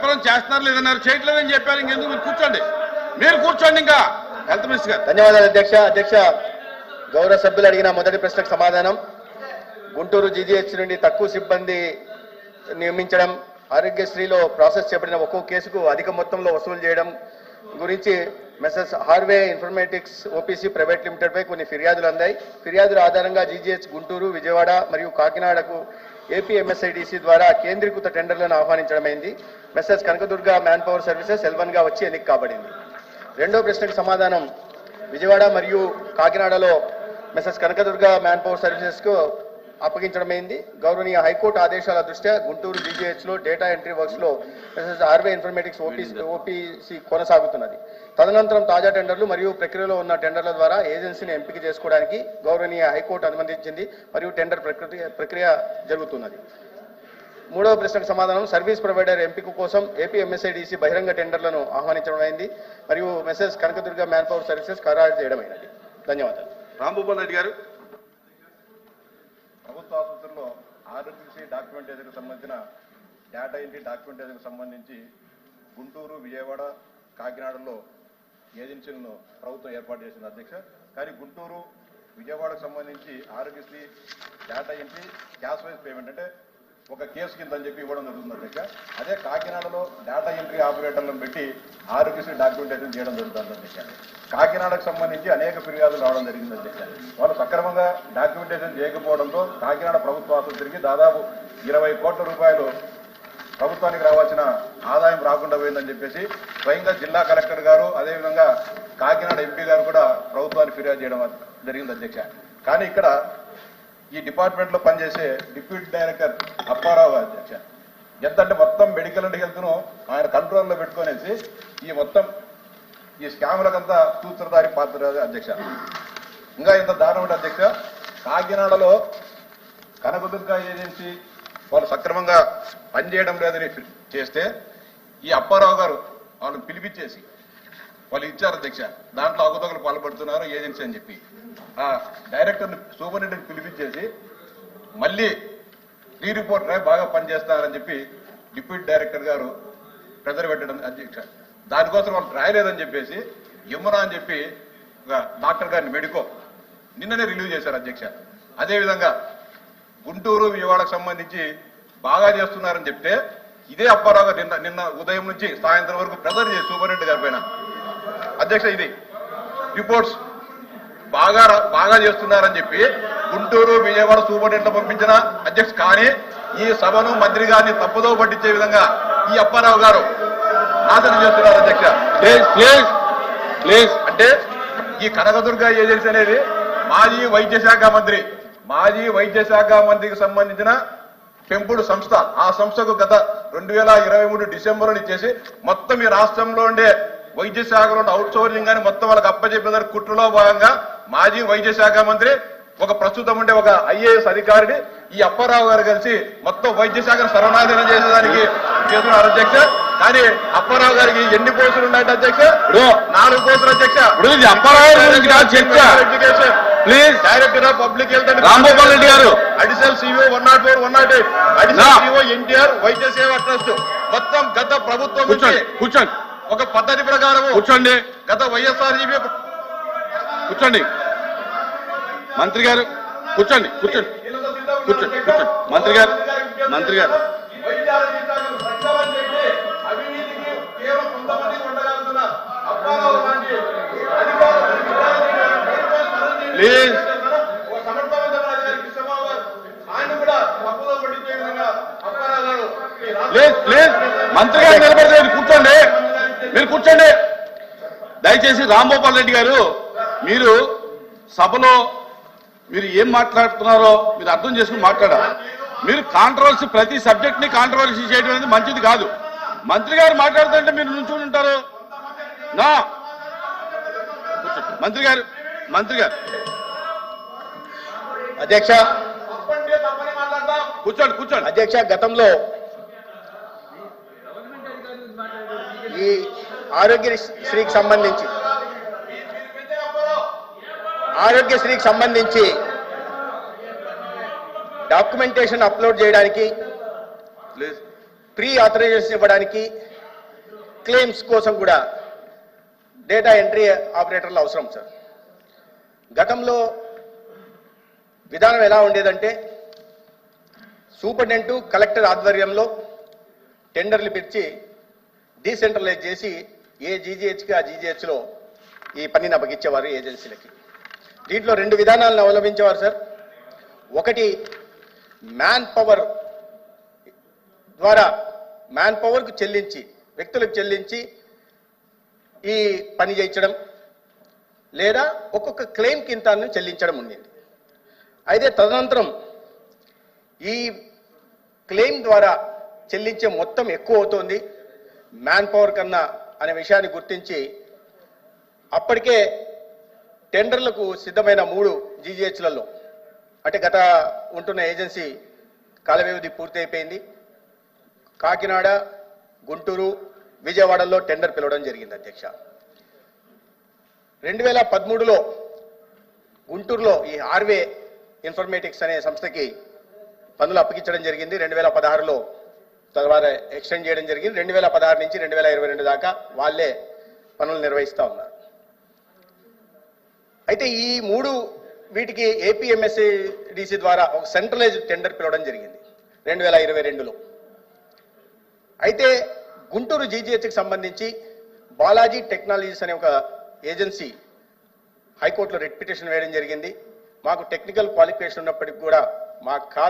ప్రకారం చేస్తున్నారు లేదన్నారు, చేయట్లేదని చెప్పారు. ఇంకెందుకు మీరు కూర్చోండి ఇంకా హెల్త్ మినిస్టర్ గారు. ధన్యవాదాలు అధ్యక్ష. గౌరవ సభ్యులు అడిగిన మొదటి ప్రశ్నకు సమాధానం. గుంటూరు జీజీహెచ్ నుండి తక్కువ సిబ్బంది నియమించడం, ఆరోగ్యశ్రీలో ప్రాసెస్ చేపట్టిన ఒక్కో కేసుకు అధిక మొత్తంలో వసూలు చేయడం గురించి messrs Harvey informatics OPC private లిమిటెడ్పై కొన్ని ఫిర్యాదులు అందాయి. ఫిర్యాదుల ఆధారంగా జీజీహెచ్ గుంటూరు, విజయవాడ మరియు కాకినాడకు ఏపీ ఎంఎస్ఐడిసి ద్వారా కేంద్రీకృత టెండర్లను ఆహ్వానించడమైంది. Messrs Kanakadurga man power services L1గా వచ్చి ఎన్నిక కాబడింది. రెండో ప్రశ్నకు సమాధానం. విజయవాడ మరియు కాకినాడలో మెసెస్ కనకదుర్గ మ్యాన్ పవర్ సర్వీసెస్కు అప్పగించడమైంది. గౌరవనీయ హైకోర్టు ఆదేశాల దృష్ట్యా గుంటూరు జీజీహెచ్లో డేటా ఎంట్రీ వర్క్స్లో మెసెస్ హార్వే ఇన్ఫర్మేటిక్స్ ఓపీసీ కొనసాగుతున్నది. తదనంతరం తాజా టెండర్లు మరియు ప్రక్రియలో ఉన్న టెండర్ల ద్వారా ఏజెన్సీని ఎంపిక చేసుకోవడానికి గౌరవనీయ హైకోర్టు అనుమతించింది మరియు టెండర్ ప్రక్రియ జరుగుతున్నది. మూడవ ప్రశ్నకు సమాధానం. సర్వీస్ ప్రొవైడర్ ఎంపిక కోసం ఏపీ ఎంఎస్ఐడిసి బహిరంగ టెండర్లను ఆహ్వానించడమైంది మరియు మెసెస్ కనకదుర్గ మ్యాన్ పవర్ సర్వీసెస్ ఖరారు చేయడమైనది. ధన్యవాదాలు. రాంభూపాల్ రెడ్డి గారు. ప్రభుత్వ ఆసుపత్రుల్లో ఆరోగ్యశ్రీ డాక్యుమెంటేషన్కి సంబంధించిన డేటా ఎంట్రీ డాక్యుమెంటేషన్కి సంబంధించి గుంటూరు, విజయవాడ, కాకినాడలో ఏజెన్సీలను ప్రభుత్వం ఏర్పాటు చేసింది అధ్యక్ష. కానీ గుంటూరు, విజయవాడకు సంబంధించి Aarogyasri data entry cash wise payment అంటే ఒక కేసు కింద అని చెప్పి ఇవ్వడం జరుగుతుంది అధ్యక్ష. అదే కాకినాడలో డేటా ఎంట్రీ ఆపరేటర్లను పెట్టి ఆరోగ్యశ్రీ డాక్యుమెంటేషన్ చేయడం జరుగుతుంది అధ్యక్ష. కాకినాడకు సంబంధించి అనేక ఫిర్యాదులు రావడం జరిగింది అధ్యక్ష. వాళ్ళు సక్రమంగా డాక్యుమెంటేషన్ చేయకపోవడంతో కాకినాడ ప్రభుత్వ ఆసుపత్రికి దాదాపు 20 కోట్ల రూపాయలు ప్రభుత్వానికి రావాల్సిన ఆదాయం రాకుండా పోయిందని చెప్పేసి స్వయంగా జిల్లా కలెక్టర్ గారు, అదేవిధంగా కాకినాడ ఎంపీ గారు కూడా ప్రభుత్వానికి ఫిర్యాదు చేయడం జరిగింది అధ్యక్ష. కానీ ఇక్కడ ఈ డిపార్ట్మెంట్లో పనిచేసే డిప్యూటీ డైరెక్టర్ అప్పారావు గారు అధ్యక్ష ఎంతంటే మొత్తం మెడికల్ అండ్ హెల్త్ను ఆయన కంట్రోల్లో పెట్టుకునేసి ఈ స్కాములకంతా సూత్రధారి పాత్ర అధ్యక్ష. ఇంకా ఇంత దారుణం అధ్యక్ష, కాకినాడలో కనకదుర్గ ఏజెన్సీ వాళ్ళు సక్రమంగా పనిచేయడం లేదని చేస్తే ఈ అప్పారావు గారు వాళ్ళని పిలిపించేసి వాళ్ళు ఇచ్చారు అధ్యక్ష. దాంట్లో అవకతవకలు పాల్పడుతున్నారు ఏజెన్సీ అని చెప్పి ఆ డైరెక్టర్ని, సూపరింటెండెంట్ పిలిపించేసి మళ్ళీ రీ రిపోర్టర్ బాగా పనిచేస్తున్నారని చెప్పి డిప్యూటీ డైరెక్టర్ గారు ప్రెజర్ పెట్టడం అధ్యక్ష. దానికోసం వాళ్ళు రాయలేదని చెప్పేసి యమునా అని చెప్పి డాక్టర్ గారిని మెడికో నిన్ననే రిలీవ్ చేశారు అధ్యక్ష. అదేవిధంగా గుంటూరు, విజయవాడకు సంబంధించి బాగా చేస్తున్నారని చెప్తే ఇదే అప్పారావు గారు నిన్న ఉదయం నుంచి సాయంత్రం వరకు ప్రెజర్ చేసి సూపరింటెండెంట్ గారి పైన అధ్యక్ష ఇది రిపోర్ట్స్ బాగా చేస్తున్నారని చెప్పి గుంటూరు, విజయవాడ సూపరింటెండెంట్ పంపించిన అధ్యక్ష. కానీ ఈ సభను మంత్రి గారిని తప్పుదో పట్టించే విధంగా ఈ అప్పారావు గారు నాశనం చేస్తున్నారు అధ్యక్ష. ప్లీజ్ అంటే ఈ కనకదుర్గ ఏజెన్సీ అనేది మాజీ వైద్య శాఖ మంత్రికి సంబంధించిన పెంపుడు సంస్థ. ఆ సంస్థకు గత 2023 డిసెంబర్లో ఇచ్చేసి మొత్తం ఈ రాష్ట్రంలో ఉండే వైద్య శాఖలో అవుట్ సోర్సింగ్ అని మొత్తం వాళ్ళకి అప్పచెప్పేదారు కుట్రలో భాగంగా మాజీ వైద్య శాఖ మంత్రి ప్రస్తుతం ఉండే ఒక ఐఏఎస్ అధికారిని ఈ అప్పారావు గారు కలిసి మొత్తం వైద్య శాఖను సర్వనాశనం చేసేదానికి చేస్తున్నారు అధ్యక్ష. కానీ అప్పారావు గారికి ఎన్ని పోస్టులు ఉన్నాయంటే అధ్యక్ష 4 పోస్టులు అధ్యక్ష. Please director of public health and Rambhupal Reddy గారు, additional CEO 104, 108, additional CEO NTR Vaidya Seva trust. మొత్తం గత ప్రభుత్వం కూర్చోండి ఒక పద్ధతి ప్రకారం కూర్చోండి. గత వైఎస్ఆర్సీపీ కూర్చోండి మంత్రి గారు, కూర్చోండి మంత్రి గారు. ప్లీజ్ మంత్రి గారు నిలబడితే మీరు కూర్చోండి. దయచేసి రాంభూపాల్ రెడ్డి గారు, మీరు సభలో మీరు ఏం మాట్లాడుతున్నారో మీరు అర్థం చేసుకుని మాట్లాడాలి. మీరు కాంట్రవర్సీ, ప్రతి సబ్జెక్ట్ ని కాంట్రవర్సీ చేయడం అనేది మంచిది కాదు. మంత్రి గారు మాట్లాడుతుంటే మీరు నుంచుని ఉంటారు. మంత్రి గారు అధ్యక్ష కూర్చోండి అధ్యక్ష, గతంలో ఈ ఆరోగ్యశ్రీకి సంబంధించి డాక్యుమెంటేషన్ అప్లోడ్ చేయడానికి, ప్రీ ఆథరైజేషన్ ఇవ్వడానికి క్లెయిమ్స్ కోసం కూడా డేటా ఎంట్రీ ఆపరేటర్లు అవసరం సార్. గతంలో విధానం ఎలా ఉండేదంటే సూపరింటెండెంట్ కలెక్టర్ ఆధ్వర్యంలో టెండర్లు పిలిచి డీసెంట్రలైజ్ చేసి ఏ జీజీహెచ్కి ఆ జీజీహెచ్లో ఈ పనిని అప్పగించేవారు ఏజెన్సీలకి. దీంట్లో 2 విధానాలను అవలంబించేవారు సార్. ఒకటి మ్యాన్ పవర్ ద్వారా మ్యాన్ పవర్కు చెల్లించి వ్యక్తులకు చెల్లించి ఈ పని చేయించడం, లేదా ఒక్కొక్క క్లెయిమ్ కింద చెల్లించడం ఉండింది. అయితే తదనంతరం ఈ క్లెయిమ్ ద్వారా చెల్లించే మొత్తం ఎక్కువ అవుతోంది మ్యాన్ పవర్ కన్నా అనే విషయాన్ని గుర్తించి అప్పటికే టెండర్లకు సిద్ధమైన 3 జీజీహెచ్లలో అంటే గత ఉంటున్న ఏజెన్సీ కాల వ్యవధి పూర్తి అయిపోయింది. కాకినాడ, గుంటూరు, విజయవాడలో టెండర్ పిలవడం జరిగింది అధ్యక్ష. 2013లో గుంటూరులో ఈ ఆర్వే ఇన్ఫర్మేటిక్స్ అనే సంస్థకి పనులు అప్పగించడం జరిగింది. 2016లో తర్వాత ఎక్స్టెండ్ చేయడం జరిగింది. 2016 నుంచి 2022 దాకా వాళ్ళే పనులు నిర్వహిస్తూ ఉన్నారు. అయితే ఈ 3 వీటికి ఏపీఎంఎస్డిసి ద్వారా ఒక సెంట్రలైజ్డ్ టెండర్ పిలవడం జరిగింది 2022లో. అయితే గుంటూరు జీజీహెచ్కి సంబంధించి బాలాజీ టెక్నాలజీస్ అనే ఒక ఏజెన్సీ హైకోర్టులో రిట్ పిటిషన్ వేయడం జరిగింది. మాకు టెక్నికల్ క్వాలిఫికేషన్ ఉన్నప్పటికీ కూడా మాకు కాదు